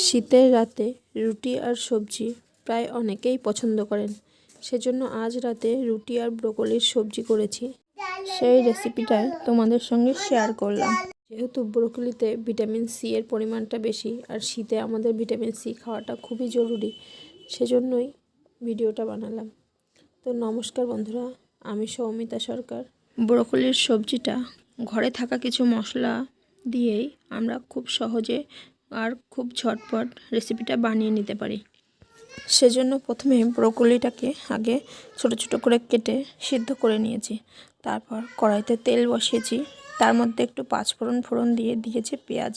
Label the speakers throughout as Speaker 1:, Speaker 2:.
Speaker 1: শীতের রাতে রুটি আর সবজি প্রায় অনেকেই পছন্দ করেন। সেজন্য আজ রাতে রুটি আর ব্রোকলির সবজি করেছি। সেই রেসিপিটাই তোমাদের সঙ্গে শেয়ার করলাম। যেহেতু ব্রোকলিতে ভিটামিন সি এর পরিমাণটা বেশি আর শীতে আমাদের ভিটামিন সি খাওয়াটা খুবই জরুরি, সেজন্যই ভিডিওটা বানালাম। তো নমস্কার বন্ধুরা, আমি সৌমিতা সরকার। ব্রোকলির সবজিটা ঘরে থাকা কিছু মশলা দিয়েই আমরা খুব সহজে আর খুব ঝটপট রেসিপিটা বানিয়ে নিতে পারি। সেজন্য প্রথমে ব্রোকলিটাকে আগে ছোট ছোট করে কেটে সিদ্ধ করে নিয়েছি। তারপর কড়াইতে তেল বসিয়েছি, তার মধ্যে একটু পাঁচফোড়ন দিয়ে দিয়েছি পেঁয়াজ,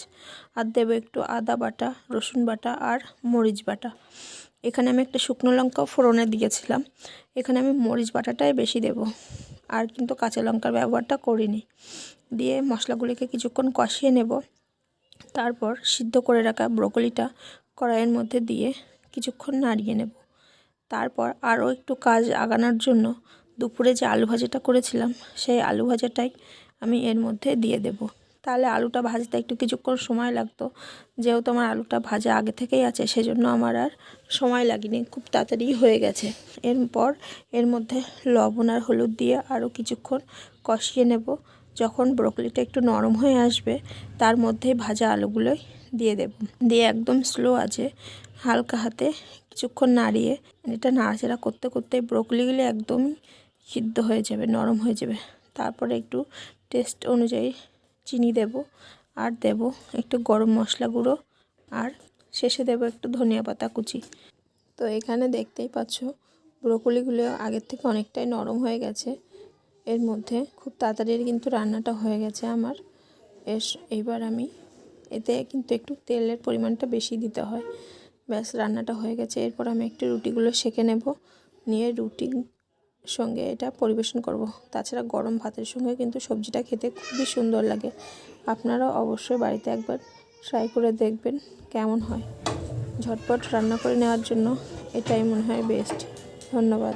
Speaker 1: আর দেবো একটু আদা বাটা, রসুন বাটা আর মরিচ বাটা। এখানে আমি একটা শুকনো লঙ্কা ফোড়নে দিয়েছিলাম, এখানে আমি মরিচ বাটাটাই বেশি দেব, আর কিন্তু কাঁচা লঙ্কার ব্যবহারটা করিনি। দিয়ে মশলাগুলিকে কিছুক্ষণ কষিয়ে নেব। তারপর সিদ্ধ করে রাখা ব্রোকলিটা কড়াইয়ের মধ্যে দিয়ে কিছুক্ষণ নাড়িয়ে নেব। তারপর আরও একটু কাজ আগানোর জন্য দুপুরে যে আলু ভাজাটা করেছিলাম, সেই আলু ভাজাটাই আমি এর মধ্যে দিয়ে দেব। তাহলে আলুটা ভাজতে একটু কিছুক্ষণ সময় লাগতো, যেহেতু আমার আলুটা ভাজা আগে থেকেই আছে সেজন্য আমার আর সময় লাগেনি, খুব তাড়াতাড়ি হয়ে গেছে। এরপর এর মধ্যে লবণ আর হলুদ দিয়ে আরও কিছুক্ষণ কষিয়ে নেব। যখন ব্রোকলিটা একটু নরম হয়ে আসবে, তার মধ্যে ভাজা আলুগুলোই দিয়ে দেব। দিয়ে একদম স্লো আছে হালকা হাতে কিছুক্ষণ নাড়িয়ে, এটা নাড়াচাড়া করতে করতে ব্রোকলিগুলো একদমই সিদ্ধ হয়ে যাবে, নরম হয়ে যাবে। তারপরে একটু টেস্ট অনুযায়ী চিনি দেব, আর দেব একটু গরম মশলা গুঁড়ো, আর শেষে দেব একটু ধনিয়া পাতা কুচি। তো এখানে দেখতেই পাচ্ছ ব্রোকলিগুলো আগের থেকে অনেকটাই নরম হয়ে গেছে। এর মধ্যে খুব তাড়াতাড়ি কিন্তু রান্নাটা হয়ে গেছে আমার। এইবার আমি এতে কিন্তু একটু তেলের পরিমাণটা বেশি দিতে হয়। ব্যাস, রান্নাটা হয়ে গেছে। এরপর আমি একটু রুটিগুলো সেঁকে নেব, নিয়ে রুটির সঙ্গে এটা পরিবেশন করব। তাছাড়া গরম ভাতের সঙ্গে কিন্তু সবজিটা খেতে খুবই সুন্দর লাগে। আপনারাও অবশ্যই বাড়িতে একবার ট্রাই করে দেখবেন কেমন হয়। ঝটপট রান্না করে নেওয়ার জন্য এটাই মনে হয় বেস্ট। ধন্যবাদ।